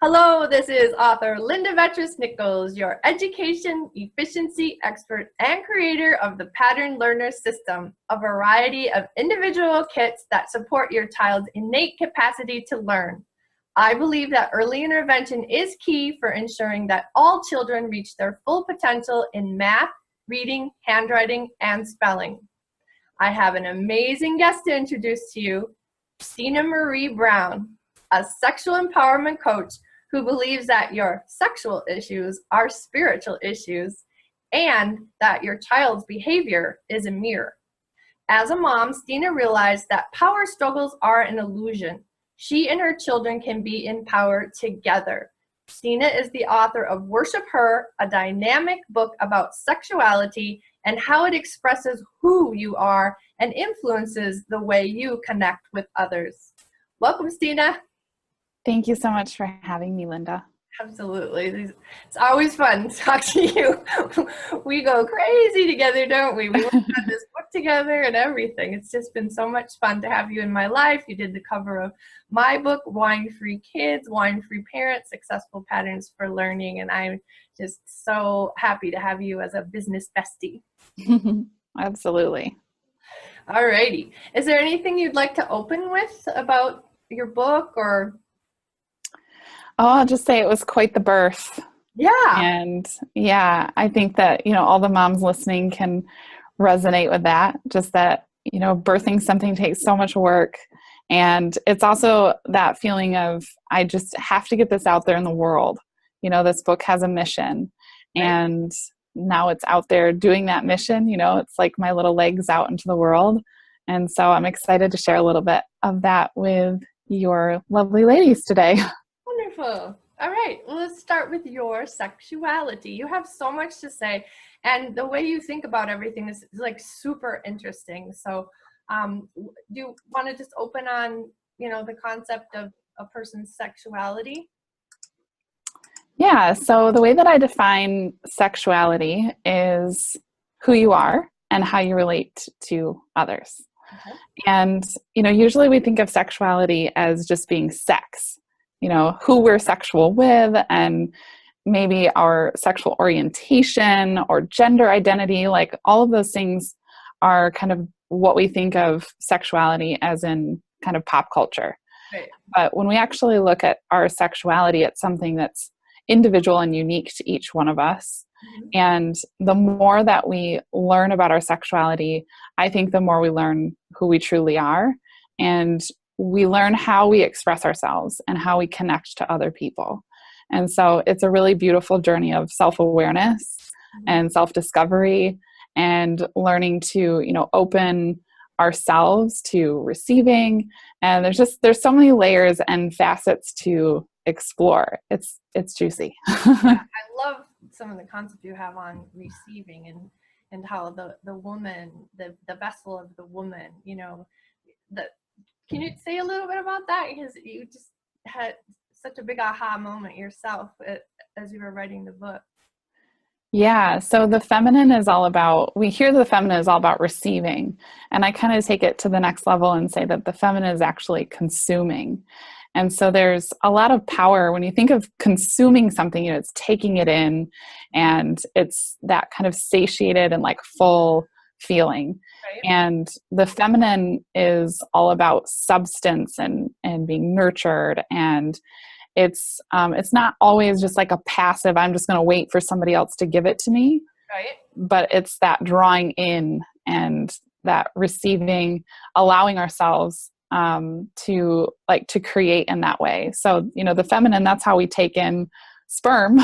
Hello, this is author Linda Vettrus-Nichols, your education efficiency expert and creator of the Pattern Learner System, a variety of individual kits that support your child's innate capacity to learn. I believe that early intervention is key for ensuring that all children reach their full potential in math, reading, handwriting, and spelling. I have an amazing guest to introduce to you, Steena Marie Brown, a sexual empowerment coach who believes that your sexual issues are spiritual issues and that your child's behavior is a mirror. As a mom, Steena realized that power struggles are an illusion. She and her children can be in power together. Steena is the author of Worship Her, a dynamic book about sexuality and how it expresses who you are and influences the way you connect with others. Welcome, Steena. Thank you so much for having me, Linda. Absolutely. It's always fun to talk to you. We go crazy together, don't we? We worked on this book together and everything. It's just been so much fun to have you in my life. You did the cover of my book, Wine-Free Kids, Wine-Free Parents, Successful Patterns for Learning. And I'm just so happy to have you as a business bestie. Absolutely. All righty. Is there anything you'd like to open with about your book or... Oh, I'll just say it was quite the birth. Yeah. And yeah, I think that, all the moms listening can resonate with that. Just that, birthing something takes so much work. And it's also that feeling of, I just have to get this out there in the world. This book has a mission. Right. And now it's out there doing that mission. It's like my little legs out into the world. And so I'm excited to share a little bit of that with your lovely ladies today. Wonderful. All right, well, let's start with your sexuality. You have so much to say, and the way you think about everything is like super interesting. So do you want to just open on, the concept of a person's sexuality? Yeah, so the way that I define sexuality is who you are and how you relate to others. Okay. And, usually we think of sexuality as just being sex. Who we're sexual with and maybe our sexual orientation or gender identity, like all of those things are kind of what we think of sexuality as in kind of pop culture. Right. But when we actually look at our sexuality, it's something that's individual and unique to each one of us. Mm-hmm. And the more that we learn about our sexuality, I think the more we learn who we truly are. And we learn how we express ourselves and how we connect to other people. And so it's a really beautiful journey of self-awareness and self-discovery and learning to, open ourselves to receiving. And there's so many layers and facets to explore. It's juicy. I love some of the concepts you have on receiving and how the woman, the vessel of the woman, Can you say a little bit about that? Because you just had such a big aha moment yourself as you were writing the book. Yeah, so the feminine is all about, we hear the feminine is all about receiving. And I kind of take it to the next level and say that the feminine is actually consuming. And so there's a lot of power when you think of consuming something, it's taking it in and it's that kind of satiated and like full feeling. Right. And the feminine is all about substance and being nurtured. And it's not always just like a passive, I'm just going to wait for somebody else to give it to me. Right. But it's that drawing in and that receiving, allowing ourselves to create in that way. So, the feminine, that's how we take in sperm.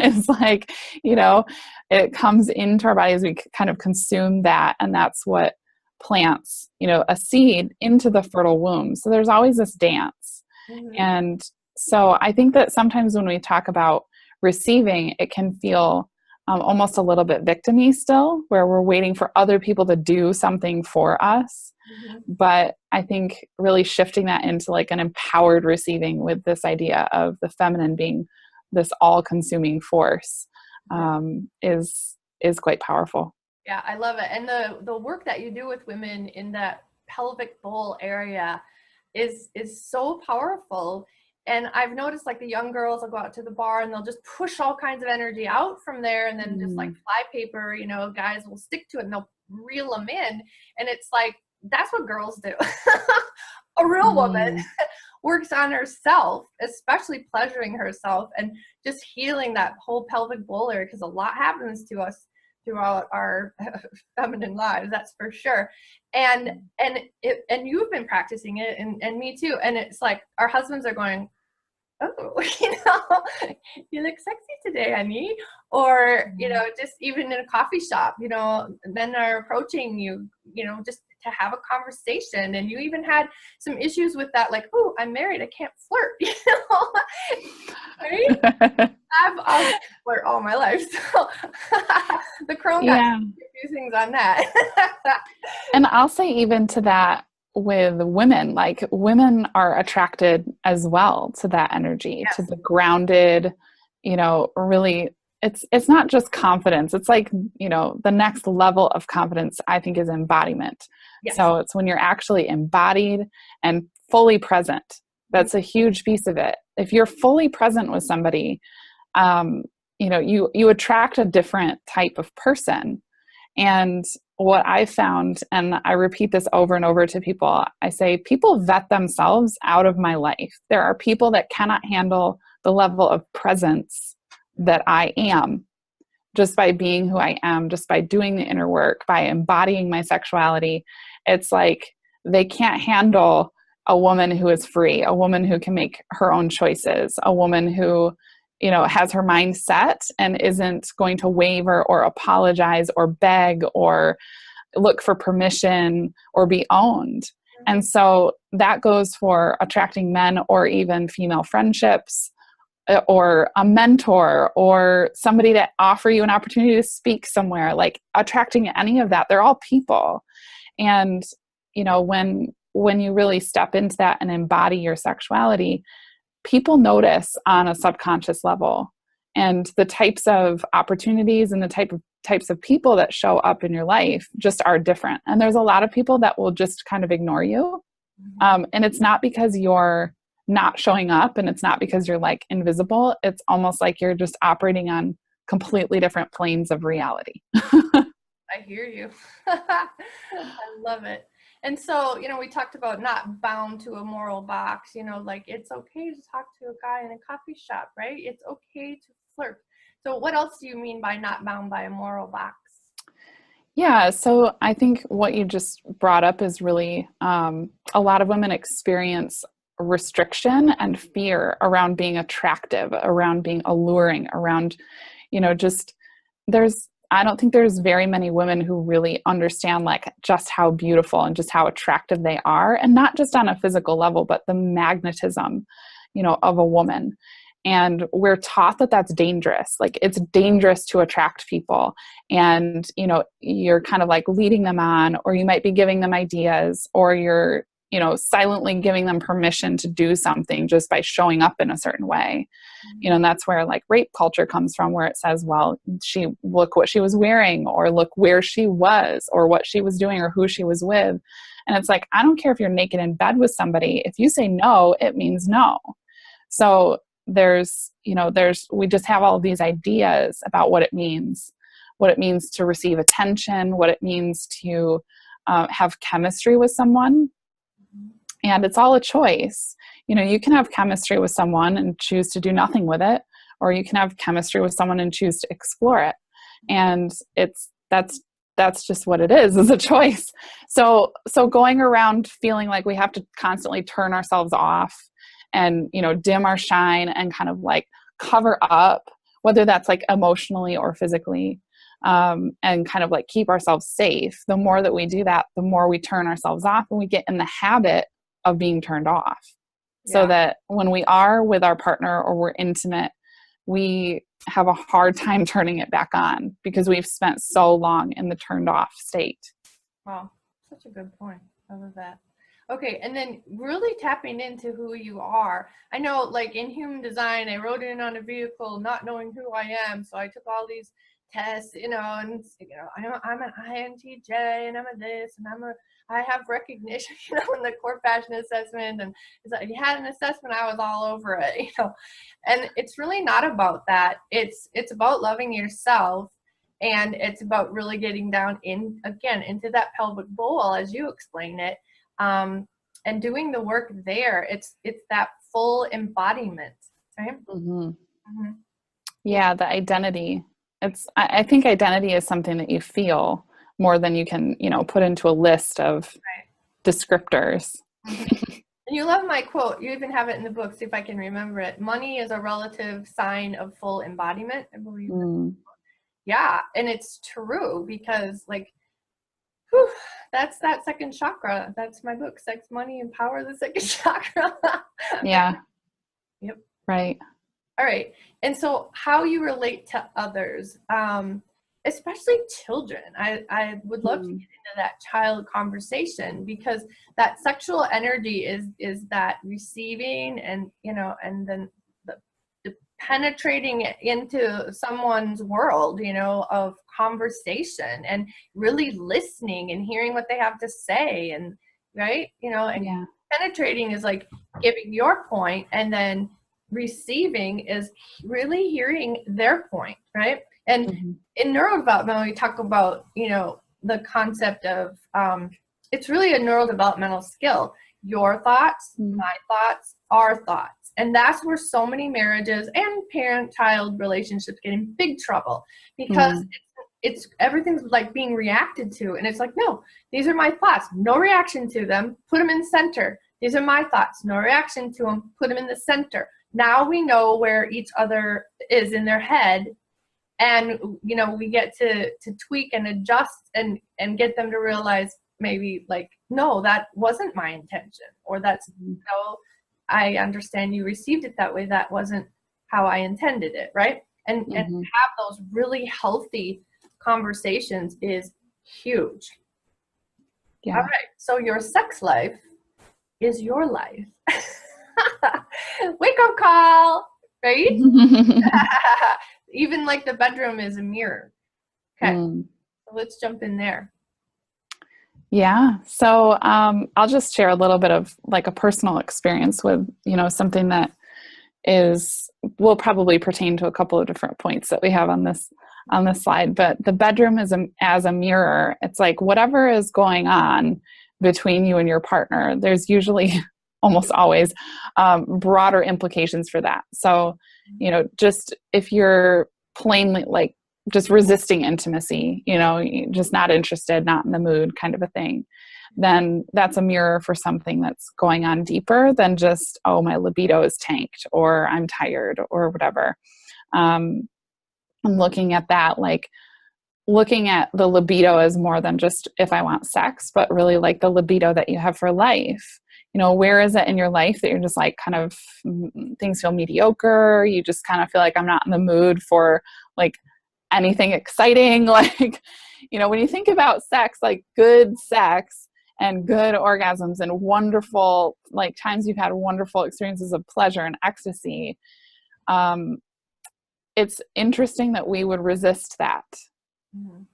Is like, it comes into our bodies, we kind of consume that, and that's what plants, a seed into the fertile womb. So there's always this dance. Mm-hmm. And so I think that sometimes when we talk about receiving, it can feel almost a little bit victim-y still, where we're waiting for other people to do something for us. Mm-hmm. But I think really shifting that into like an empowered receiving with this idea of the feminine being this all-consuming force is quite powerful. Yeah, I love it. And the work that you do with women in that pelvic bowl area is so powerful. And I've noticed like the young girls will go out to the bar and they'll just push all kinds of energy out from there, and then just like fly paper, you know, guys will stick to it and they'll reel them in. And it's like, that's what girls do. A real woman works on herself, especially pleasuring herself and just healing that whole pelvic bowl area, because a lot happens to us throughout our feminine lives, that's for sure. And you've been practicing it, and me too. And it's like our husbands are going, oh, you know, you look sexy today, honey. Or, you know, just even in a coffee shop, you know, men are approaching you, you know, just to have a conversation. And you even had some issues with that, like, oh, I'm married, I can't flirt, you know, right? I've flirt all my life, so the crone got a few things on that. And I'll say even to that with women, like women are attracted as well to that energy, to the grounded, you know, really, it's not just confidence. It's like, you know, the next level of confidence, I think, is embodiment. Yes. So it's when you're actually embodied and fully present. That's a huge piece of it. If you're fully present with somebody, you know, you attract a different type of person. And what I found, and I repeat this over and over to people, I say, people vet themselves out of my life. There are people that cannot handle the level of presence that I am, just by being who I am, just by doing the inner work, by embodying my sexuality. It's like they can't handle a woman who is free, a woman who can make her own choices, a woman who, you know, has her mind set and isn't going to waver or apologize or beg or look for permission or be owned. And so that goes for attracting men or even female friendships, or a mentor, or somebody that offer you an opportunity to speak somewhere, like attracting any of that. They're all people. And, you know, when you really step into that and embody your sexuality, people notice on a subconscious level, and the types of opportunities and the types of people that show up in your life just are different. And there's a lot of people that will just kind of ignore you. And it's not because you're not showing up, and it's not because you're like invisible. It's almost like you're just operating on completely different planes of reality. I hear you. I love it. And so, you know, we talked about not bound to a moral box, you know, like it's okay to talk to a guy in a coffee shop, right? It's okay to flirt. So what else do you mean by not bound by a moral box? Yeah, so I think what you just brought up is really, a lot of women experience restriction and fear around being attractive, around being alluring, around, you know, just I don't think there's very many women who really understand like just how beautiful and just how attractive they are. And not just on a physical level, but the magnetism, you know, of a woman. And we're taught that that's dangerous. Like it's dangerous to attract people. And, you know, you're kind of like leading them on, or you might be giving them ideas, or you're, you know, silently giving them permission to do something just by showing up in a certain way. You know, and that's where like rape culture comes from, where it says, well, look what she was wearing, or look where she was, or what she was doing, or who she was with. And it's like, I don't care if you're naked in bed with somebody. If you say no, it means no. So we just have all of these ideas about what it means to receive attention, what it means to have chemistry with someone. And it's all a choice. You know, you can have chemistry with someone and choose to do nothing with it, or you can have chemistry with someone and choose to explore it. And that's just what it is a choice. So going around feeling like we have to constantly turn ourselves off and, you know, dim our shine and kind of like cover up, whether that's like emotionally or physically, and kind of like keep ourselves safe. The more that we do that, the more we turn ourselves off, and we get in the habit of being turned off. So that when we are with our partner or we're intimate, we have a hard time turning it back on because we've spent so long in the turned off state. Wow, such a good point. I love that. Okay, and then really tapping into who you are. I know, like in human design, I rode in on a vehicle not knowing who I am, so I took all these tests, and I'm an INTJ and I'm a this and I have recognition, in the core passion assessment, and it's like, you had an assessment, I was all over it, and it's really not about that. It's about loving yourself, and it's about really getting down into that pelvic bowl, as you explain it, and doing the work there. It's that full embodiment, right? Mm-hmm. Mm-hmm. Yeah, the identity. I think identity is something that you feel more than you can, put into a list of descriptors. Mm-hmm. And you love my quote. You even have it in the book. See if I can remember it. Money is a relative sign of full embodiment, I believe. Yeah, and it's true, because that's that second chakra. That's my book, Sex, Money, and Power, the Second Chakra. Yeah. Yep. Right. All right. And so how you relate to others, especially children. I would love to get into that child conversation, because that sexual energy is that receiving and, and then the penetrating into someone's world, of conversation, and really listening and hearing what they have to say, and right, and penetrating is like giving your point, and then receiving is really hearing their point, right? And in neurodevelopment, we talk about, the concept of, it's really a neurodevelopmental skill. Your thoughts, my thoughts, our thoughts. And that's where so many marriages and parent-child relationships get in big trouble, because it's everything's like being reacted to. And it's like, no, these are my thoughts. No reaction to them. Put them in center. These are my thoughts. No reaction to them. Put them in the center. Now we know where each other is in their head. And, we get to tweak and adjust and get them to realize, maybe like, no, that wasn't my intention, or that's, I understand you received it that way. That wasn't how I intended it. Right. And have those really healthy conversations is huge. Yeah. All right. So your sex life is your life. Wake up call, right? Even like the bedroom is a mirror. Okay. So let's jump in there. Yeah. So I'll just share a little bit of like a personal experience with, something that will probably pertain to a couple of different points that we have on this slide. But the bedroom is as a mirror. It's like whatever is going on between you and your partner, there's usually almost always broader implications for that. So, just if you're plainly like just resisting intimacy, just not interested, not in the mood kind of a thing, then that's a mirror for something that's going on deeper than just, oh, my libido is tanked, or I'm tired, or whatever. I'm looking at that, like looking at the libido as more than just if I want sex, but really like the libido that you have for life. Where is it in your life that you're just like kind of things feel mediocre? You just kind of feel like I'm not in the mood for like anything exciting. Like, when you think about sex, like good sex and good orgasms and wonderful, like times you've had wonderful experiences of pleasure and ecstasy, it's interesting that we would resist that.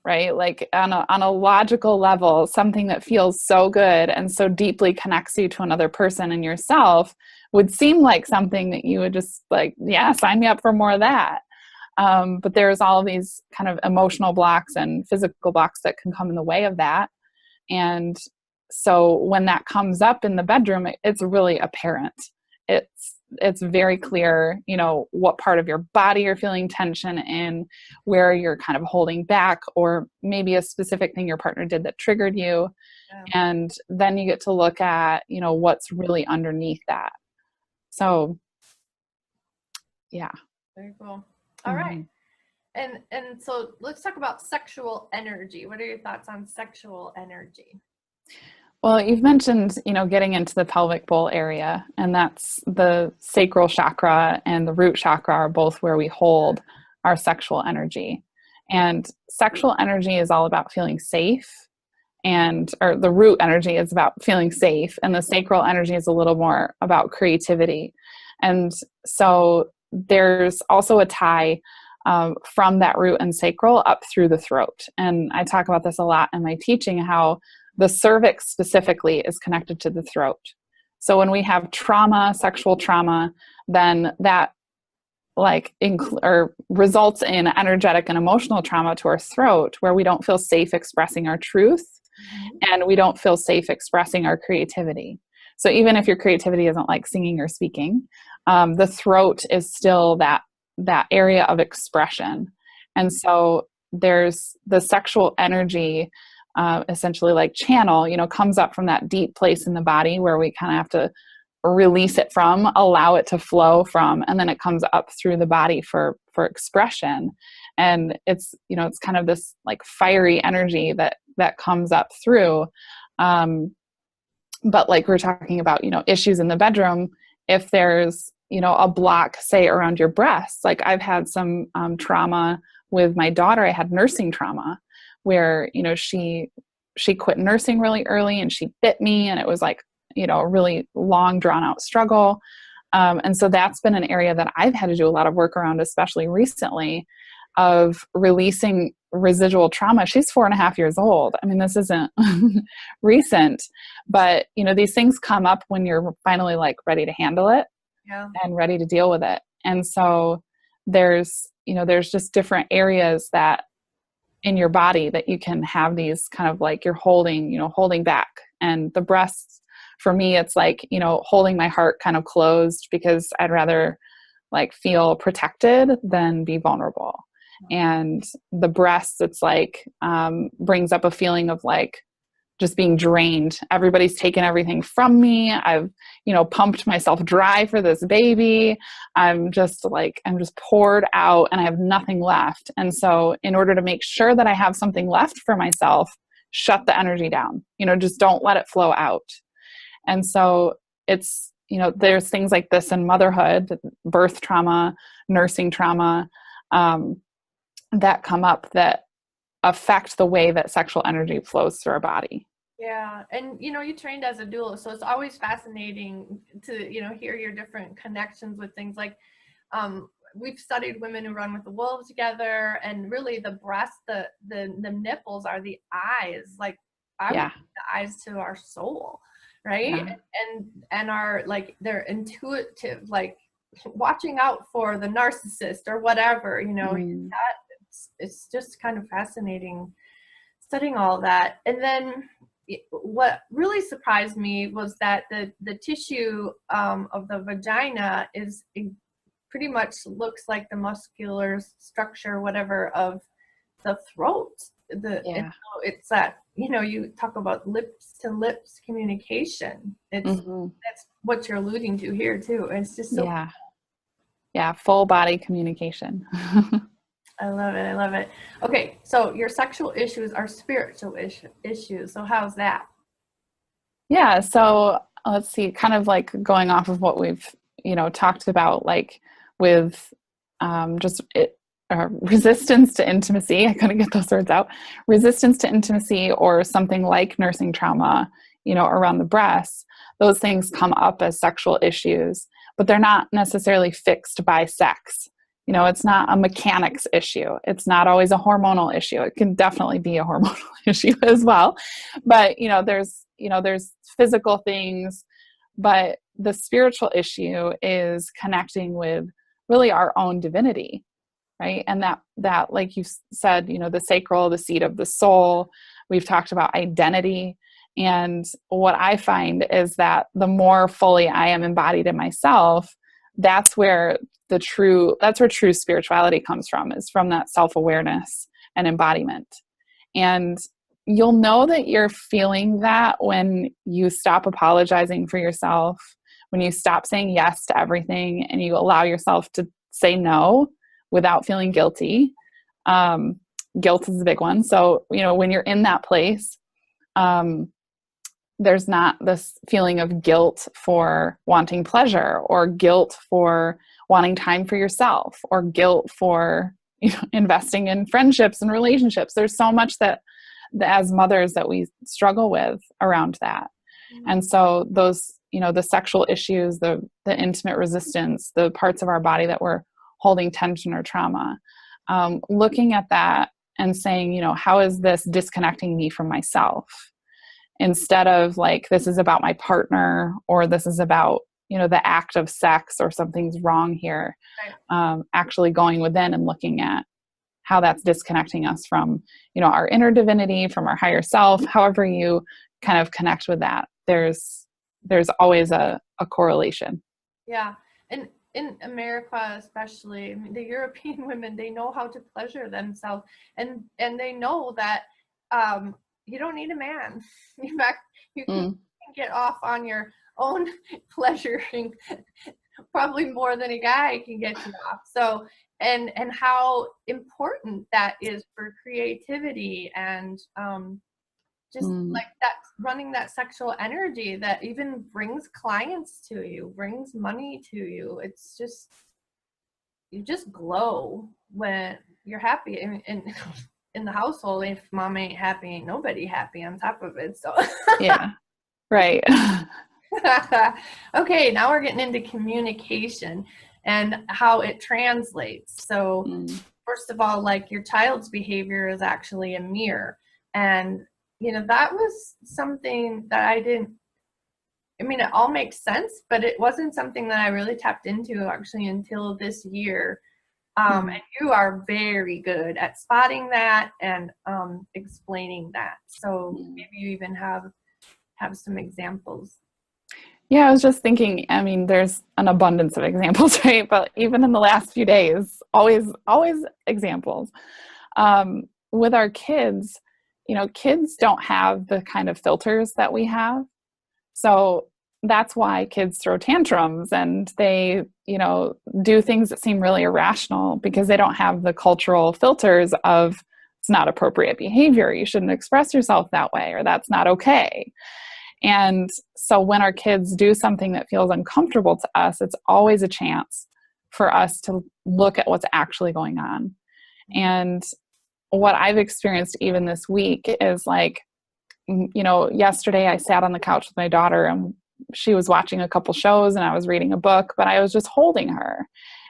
Right? Like on a logical level, something that feels so good and so deeply connects you to another person and yourself would seem like something that you would just like, yeah, sign me up for more of that. But there's all these kind of emotional blocks and physical blocks that can come in the way of that. And so when that comes up in the bedroom, it's really apparent. It's very clear, what part of your body you're feeling tension in, where you're kind of holding back, or maybe a specific thing your partner did that triggered you. Yeah. And then you get to look at, what's really underneath that. So, yeah. Very cool. All right. And so let's talk about sexual energy. What are your thoughts on sexual energy? Well, you've mentioned, getting into the pelvic bowl area, and that's the sacral chakra and the root chakra are both where we hold our sexual energy. And sexual energy is all about feeling safe, or the root energy is about feeling safe, and the sacral energy is a little more about creativity. And so there's also a tie from that root and sacral up through the throat. And I talk about this a lot in my teaching, how the cervix specifically is connected to the throat. So when we have trauma, sexual trauma, then that or results in energetic and emotional trauma to our throat, where we don't feel safe expressing our truth, and we don't feel safe expressing our creativity. So even if your creativity isn't like singing or speaking, the throat is still that area of expression. And so there's the sexual energy, essentially like channel, comes up from that deep place in the body where we kind of have to release it from, allow it to flow from, and then it comes up through the body for expression. And it's, it's kind of this like fiery energy that comes up through. But like we're talking about, issues in the bedroom, if there's, a block, say, around your breasts, like I've had some trauma with my daughter. I had nursing trauma where, she quit nursing really early and she bit me, and it was like, a really long, drawn out struggle. And so that's been an area that I've had to do a lot of work around, especially recently, of releasing residual trauma. She's 4.5 years old. I mean, this isn't recent, but these things come up when you're finally like ready to handle it and ready to deal with it. And so there's just different areas that in your body that you can have these kind of like you're holding back. And the breasts, for me, it's like, holding my heart kind of closed, because I'd rather like feel protected than be vulnerable. And the breasts, it's like, brings up a feeling of like just being drained. Everybody's taken everything from me. I've, pumped myself dry for this baby. I'm just poured out and I have nothing left. And so in order to make sure that I have something left for myself, shut the energy down, just don't let it flow out. And so it's, there's things like this in motherhood, birth trauma, nursing trauma, that come up that affect the way that sexual energy flows through our body. Yeah. And, you trained as a doula, so it's always fascinating to, hear your different connections with things like, we've studied women who run with the wolves together, and really the breast, the nipples are the eyes, like the eyes to our soul. Right. Yeah. And are like, they're intuitive, like watching out for the narcissist or whatever, it's just kind of fascinating studying all that. And then what really surprised me was that the tissue of the vagina is pretty much looks like the muscular structure, whatever, of the throat. And so it's that, you talk about lips to lips communication. It's that's what you're alluding to here too. It's just so full body communication. I love it. Okay, so your sexual issues are spiritual issues. So how's that? Yeah, so let's see, kind of like going off of what we've, talked about, like with resistance to intimacy. I couldn't get those words out. Resistance to intimacy, or something like nursing trauma, around the breasts. Those things come up as sexual issues, but they're not necessarily fixed by sex. It's not a mechanics issue. It's not always a hormonal issue. It can definitely be a hormonal issue as well. But, there's physical things, but the spiritual issue is connecting with really our own divinity, right? And that, like you said, the sacral, the seat of the soul. We've talked about identity. And what I find is that the more fully I am embodied in myself, that's where true spirituality comes from, is from that self-awareness and embodiment. And you'll know that you're feeling that when you stop apologizing for yourself, when you stop saying yes to everything and you allow yourself to say no without feeling guilty. Guilt is a big one. So, when you're in that place, there's not this feeling of guilt for wanting pleasure, or guilt for wanting time for yourself, or guilt for investing in friendships and relationships. There's so much that as mothers that we struggle with around that. And so those, the sexual issues, the intimate resistance, the parts of our body that we're holding tension or trauma, looking at that and saying, you know, how is this disconnecting me from myself? Instead of like, this is about my partner, or this is about, you know, the act of sex, or something's wrong here. Right. Actually going within and looking at how that's disconnecting us from, you know, our inner divinity, from our higher self. However you kind of connect with that, there's always a correlation. Yeah. And in America, especially, I mean, the European women, they know how to pleasure themselves, and they know that you don't need a man. In fact, you can get off on your own pleasuring probably more than a guy can get you off. So, and how important that is for creativity, and just like that, running that sexual energy that even brings clients to you, brings money to you. It's just, you just glow when you're happy. And in the household, if mom ain't happy, ain't nobody happy on top of it. So yeah, right. Okay, now we're getting into communication and how it translates. So first of all, like, your child's behavior is actually a mirror. And, you know, that was something that I mean, it all makes sense, but it wasn't something that I really tapped into actually until this year. And you are very good at spotting that and explaining that. So maybe you even have some examples. Yeah, I was just thinking, I mean, there's an abundance of examples, right? But even in the last few days, always examples. With our kids, you know, kids don't have the kind of filters that we have. So that's why kids throw tantrums and they, you know, do things that seem really irrational, because they don't have the cultural filters of, it's not appropriate behavior, you shouldn't express yourself that way, or that's not okay. And so when our kids do something that feels uncomfortable to us, it's always a chance for us to look at what's actually going on. And what I've experienced even this week is, like, you know, yesterday I sat on the couch with my daughter and she was watching a couple shows and I was reading a book, but I was just holding her.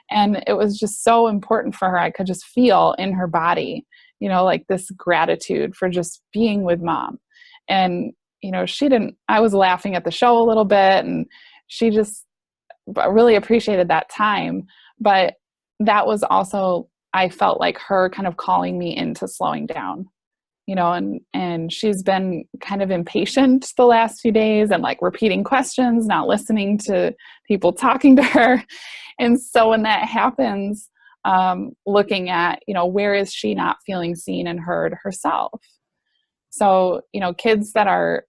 And it was just so important for her. I could just feel in her body, you know, like this gratitude for just being with mom. And you know, I was laughing at the show a little bit, and she just really appreciated that time. But that was also, I felt like her kind of calling me into slowing down, you know, and she's been kind of impatient the last few days and like repeating questions, not listening to people talking to her. And so when that happens, looking at, you know, where is she not feeling seen and heard herself? So, you know, kids that are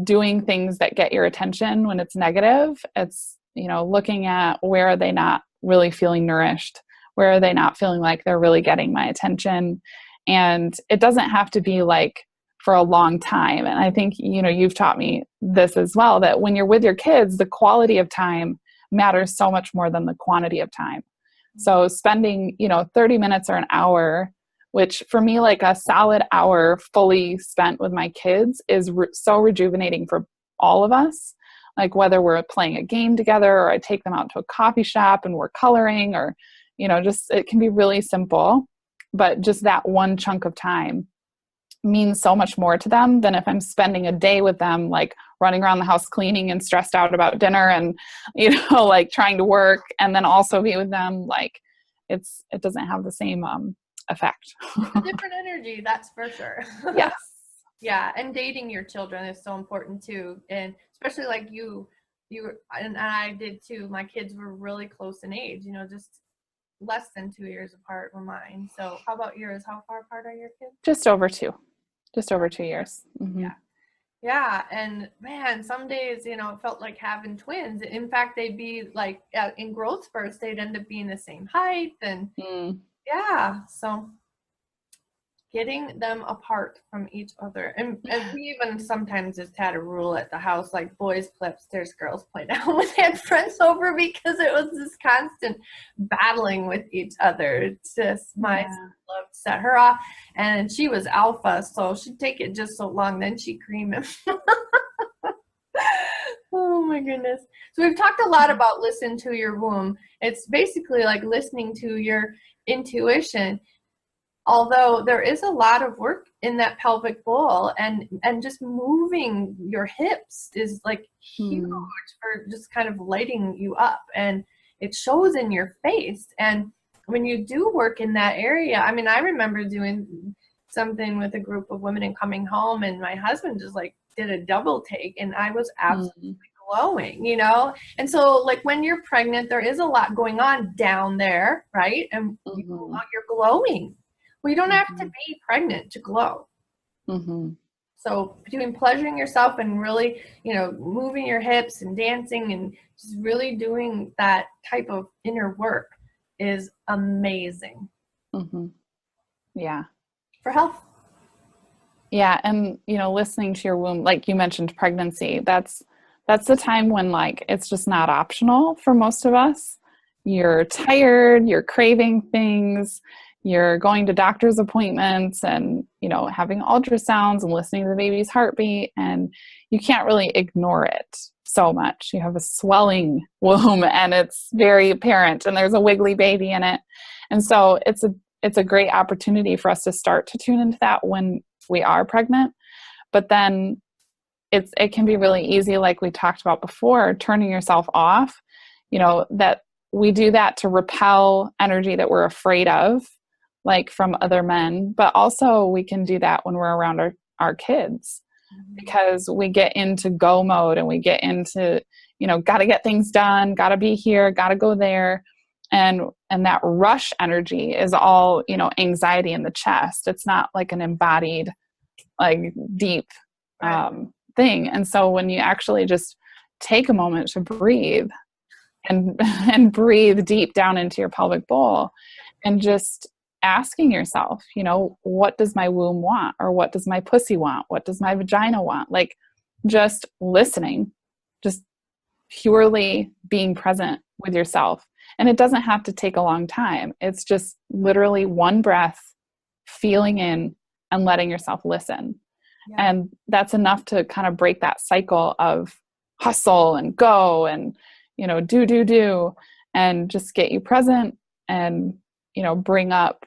doing things that get your attention when it's negative, it's, you know, looking at where are they not really feeling nourished? Where are they not feeling like they're really getting my attention? And it doesn't have to be like for a long time. And I think, you know, you've taught me this as well, that when you're with your kids, the quality of time matters so much more than the quantity of time. So spending, you know, 30 minutes or an hour, which for me, like a solid hour fully spent with my kids is so rejuvenating for all of us. Like whether we're playing a game together, or I take them out to a coffee shop and we're coloring, or, you know, just, it can be really simple, but just that one chunk of time means so much more to them than if I'm spending a day with them, like running around the house cleaning and stressed out about dinner and, you know, like trying to work and then also be with them. Like it doesn't have the same effect. A different energy, that's for sure. Yes. Yeah, and dating your children is so important too, and especially like you and I did too. My kids were really close in age, you know, just less than 2 years apart were mine. So how about yours? How far apart are your kids? Just over 2 years. Mm-hmm. Yeah, and man, some days, you know, it felt like having twins. In fact, they'd be like in growth spurts, they'd end up being the same height, and yeah, so getting them apart from each other. And we even sometimes just had a rule at the house, like boys play upstairs, girls play down when they had friends over, because it was this constant battling with each other. It's just my son loved to set her off, and she was alpha, so she'd take it just so long, then she'd cream him. Oh my goodness. So we've talked a lot about listen to your womb. It's basically like listening to your intuition. although there is a lot of work in that pelvic bowl, and just moving your hips is like huge for just kind of lighting you up, and it shows in your face. And when you do work in that area, I mean, I remember doing something with a group of women and coming home, and my husband just like did a double take, and I was absolutely glowing, you know? And so like when you're pregnant, there is a lot going on down there, right? And you're glowing. Well, you don't have to be pregnant to glow. So doing pleasuring yourself and really, you know, moving your hips and dancing and just really doing that type of inner work is amazing. Yeah. For health. Yeah. And, you know, listening to your womb, like you mentioned pregnancy, that's the time when like, it's just not optional for most of us. You're tired, you're craving things, you're going to doctor's appointments and, you know, having ultrasounds and listening to the baby's heartbeat, and you can't really ignore it so much. You have a swelling womb and it's very apparent, and there's a wiggly baby in it. And so it's a great opportunity for us to start to tune into that when we are pregnant. But then it can be really easy, like we talked about before, turning yourself off, you know, that we do that to repel energy that we're afraid of, like from other men, but also we can do that when we're around our kids, because we get into go mode and we get into, you know, got to get things done, got to be here, got to go there. And that rush energy is all, you know, anxiety in the chest. It's not like an embodied, like deep thing. And so when you actually just take a moment to breathe and breathe deep down into your pelvic bowl and just asking yourself, you know, what does my womb want? Or what does my pussy want? What does my vagina want? Like just listening, just purely being present with yourself. And it doesn't have to take a long time. It's just literally one breath, feeling in and letting yourself listen. Yeah. And that's enough to kind of break that cycle of hustle and go and, you know, do, and just get you present and, you know, bring up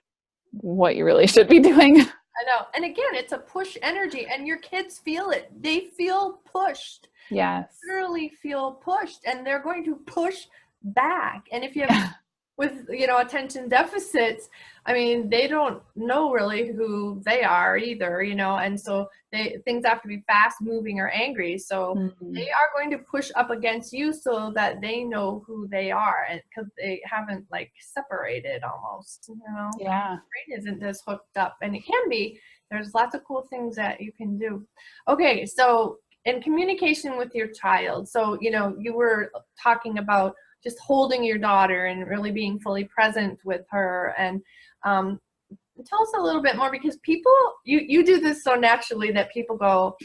what you really should be doing. I know. And again, it's a push energy, and your kids feel it. They feel pushed. Yes. They literally feel pushed, and they're going to push back. And if you have with, you know, attention deficits, I mean, they don't know really who they are either, you know, and so things have to be fast moving or angry. So they are going to push up against you so that they know who they are, and because they haven't like separated almost, you know. Yeah. The brain isn't just hooked up, and it can be. There's lots of cool things that you can do. Okay, so in communication with your child, so, you know, you were talking about just holding your daughter and really being fully present with her. And tell us a little bit more, because people, you do this so naturally that people go,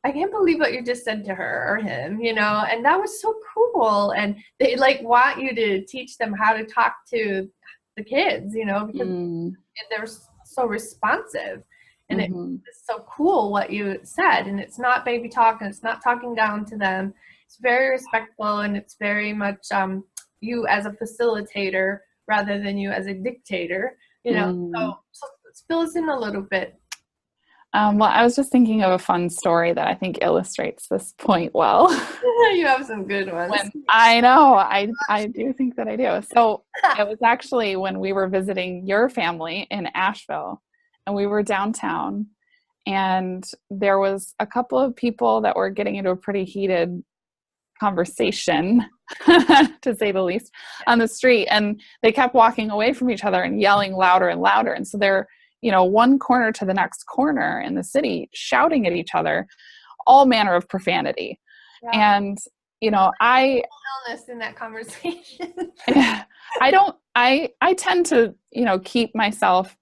I can't believe what you just said to her or him, you know, and that was so cool. And they like want you to teach them how to talk to the kids, you know, because they're so responsive. And it's so cool what you said. And it's not baby talk, and it's not talking down to them. It's very respectful, and it's very much you as a facilitator rather than you as a dictator, you know. So fill us in a little bit. Well, I was just thinking of a fun story that I think illustrates this point well. You have some good ones. I know. I do think that I do. So it was actually when we were visiting your family in Asheville, and we were downtown, and there was a couple of people that were getting into a pretty heated conversation, to say the least, on the street, and they kept walking away from each other and yelling louder and louder. And so they're, you know, one corner to the next corner in the city, shouting at each other, all manner of profanity. Yeah. And, you know, I illness in that conversation. I tend to, you know, keep myself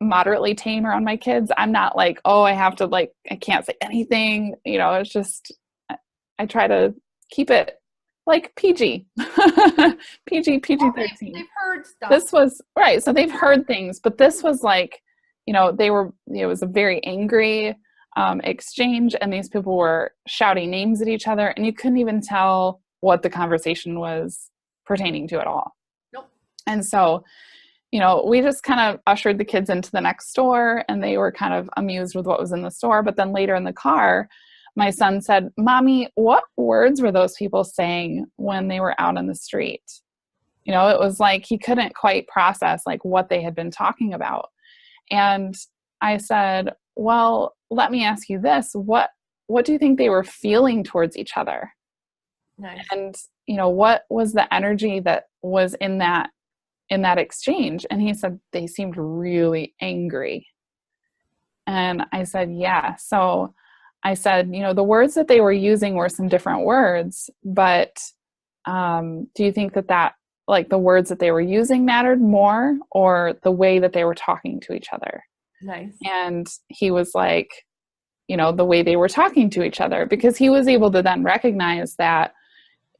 moderately tame around my kids. I'm not like, oh, I have to, like, I can't say anything, you know. It's just, I try to keep it like PG, PG-13. They've heard stuff. This was right. So they've heard things, but this was like, you know, it was a very angry exchange, and these people were shouting names at each other, and you couldn't even tell what the conversation was pertaining to at all. Nope. And so, we just kind of ushered the kids into the next store, and they were kind of amused with what was in the store. But then later in the car, my son said, "Mommy, what words were those people saying when they were out in the street?" It was like he couldn't quite process like what they had been talking about. And I said, "Well, let me ask you this. What do you think they were feeling towards each other?" Nice. And, what was the energy that was in that exchange? And he said, "They seemed really angry." And I said, "Yeah." So I said, the words that they were using were some different words, but do you think that like the words that they were using mattered more, or the way that they were talking to each other? Nice. And he was like, the way they were talking to each other, because he was able to then recognize that,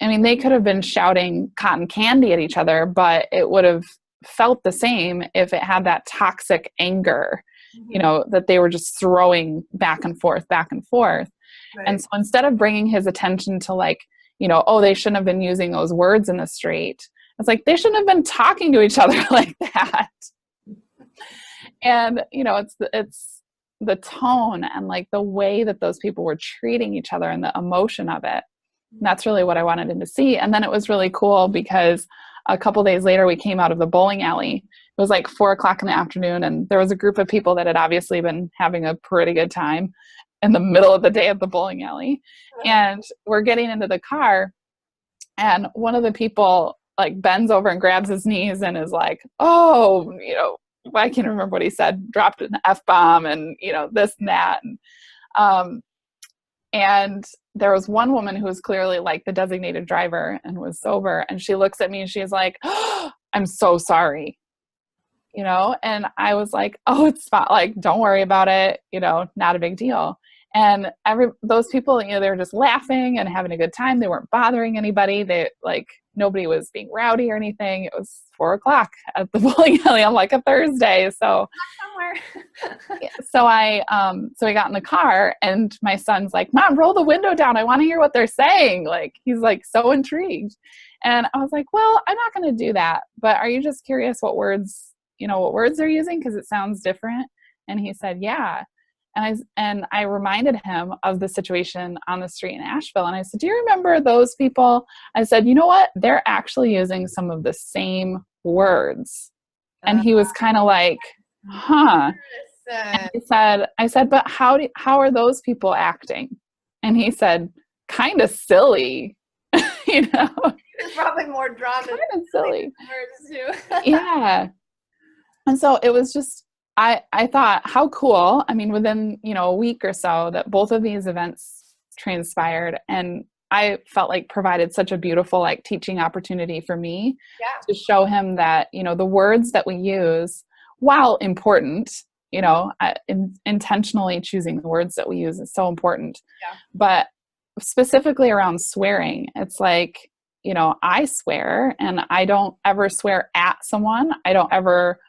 they could have been shouting cotton candy at each other, but it would have felt the same if it had that toxic anger, that they were just throwing back and forth, back and forth. Right. And so instead of bringing his attention to like, oh, they shouldn't have been using those words in the street, it's like, they shouldn't have been talking to each other like that. And, it's the tone and like the way that those people were treating each other and the emotion of it. And that's really what I wanted him to see. And then it was really cool because a couple days later, we came out of the bowling alley. It was like 4:00 in the afternoon, and there was a group of people that had obviously been having a pretty good time in the middle of the day at the bowling alley. And we're getting into the car, and one of the people like bends over and grabs his knees and is like, "Oh, I can't remember what he said, dropped an F-bomb and, this and that." And there was one woman who was clearly like the designated driver and was sober. And she looks at me and she's like, "Oh, I'm so sorry." And I was like, "Oh, it's fine. Like, don't worry about it. Not a big deal." And those people, they were just laughing and having a good time. They weren't bothering anybody. Nobody was being rowdy or anything. It was 4:00 at the bowling alley on like a Thursday. So, so we got in the car, and my son's like, "Mom, roll the window down. I want to hear what they're saying." Like, he's like so intrigued. And I was like, "Well, I'm not going to do that. But are you just curious what words they're using? Because it sounds different." And he said, "Yeah." And I reminded him of the situation on the street in Asheville. And I said, "Do you remember those people?" I said, "You know what? They're actually using some of the same words." And he was kind of like, "Huh." And I said, "But how are those people acting?" And he said, "Kind of silly." There's probably more drama. Kind of silly. Words too. Yeah. And so it was just, I thought, how cool. Within, a week or so, that both of these events transpired, and I felt like provided such a beautiful like teaching opportunity for me to show him that, the words that we use, while important, intentionally choosing the words that we use is so important. Yeah. But specifically around swearing, it's like, I swear, and I don't ever swear at someone. I don't ever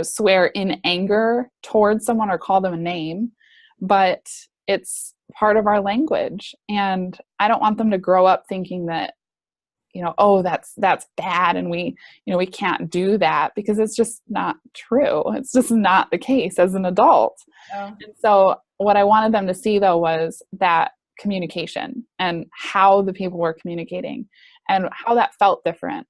swear in anger towards someone or call them a name, but it's part of our language. And I don't want them to grow up thinking that, oh, that's bad. And we can't do that, because it's just not true. It's just not the case as an adult. Oh. And so what I wanted them to see though, was that communication and how the people were communicating and how that felt different,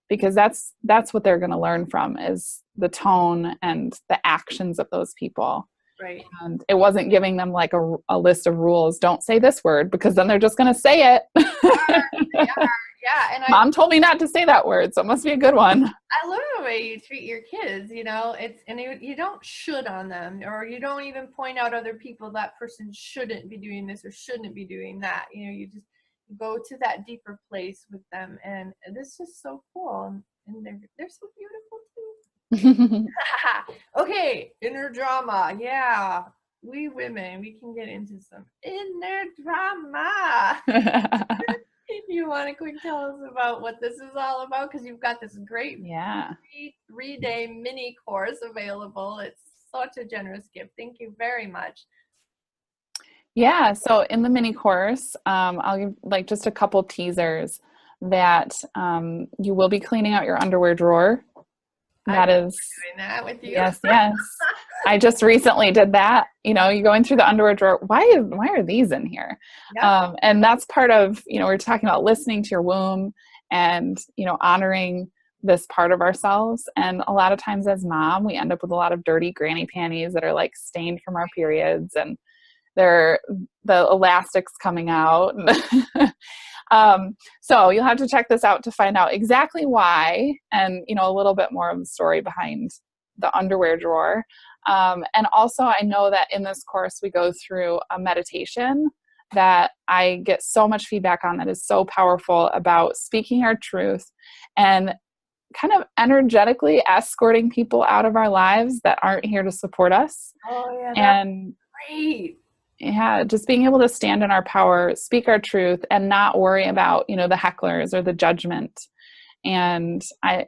because that's what they're going to learn from, is the tone and the actions of those people. Right. And it wasn't giving them like a list of rules. Don't say this word, because then they're just going to say it. Yeah. And Mom told me not to say that word, so it must be a good one. I love the way you treat your kids, you don't should on them, or you don't even point out other people, that person shouldn't be doing this or shouldn't be doing that. You just go to that deeper place with them, and this is so cool, and they're so beautiful too. Okay, inner drama. Yeah, we women, we can get into some inner drama. If you want to quick tell us about what this is all about, because you've got this great three-day mini course available. It's such a generous gift. Thank you very much. Yeah, so in the mini course, I'll give like just a couple teasers that you will be cleaning out your underwear drawer. That is, doing that with you. yes, yes. I just recently did that. You know, you're going through the underwear drawer. Why are these in here? Yeah. And that's part of, you know, we're talking about listening to your womb and, you know, honoring this part of ourselves. And a lot of times as mom, we end up with a lot of dirty granny panties that are like stained from our periods, and they're the elastics coming out. So you'll have to check this out to find out exactly why, and, you know, a little bit more of the story behind the underwear drawer. And also, I know that in this course, we go through a meditation that I get so much feedback on that is so powerful about speaking our truth and kind of energetically escorting people out of our lives that aren't here to support us. Oh, yeah. And Great. yeah, just being able to stand in our power, speak our truth, and not worry about, you know, the hecklers or the judgment. And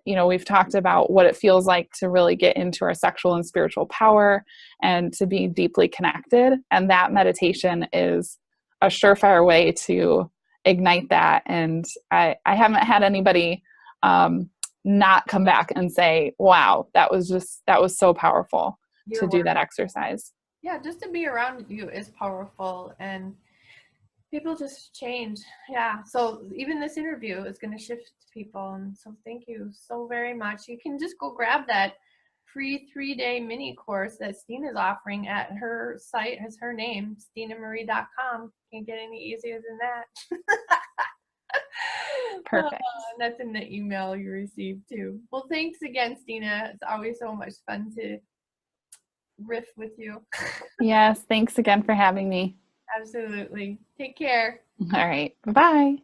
we've talked about what it feels like to really get into our sexual and spiritual power and to be deeply connected. And that meditation is a surefire way to ignite that. And I haven't had anybody not come back and say, wow, that was so powerful to do that exercise. Yeah, just to be around you is powerful, and people just change. Yeah, so even this interview is going to shift people, and so thank you so very much. You can just go grab that free 3-day mini course that Steena is offering at her site. Has her name, steenamarie.com. Can't get any easier than that. Perfect. And that's in the email you received too. Well, thanks again, Steena. It's always so much fun to riff with you. Yes, thanks again for having me. Absolutely. Take care. All right. Bye-bye.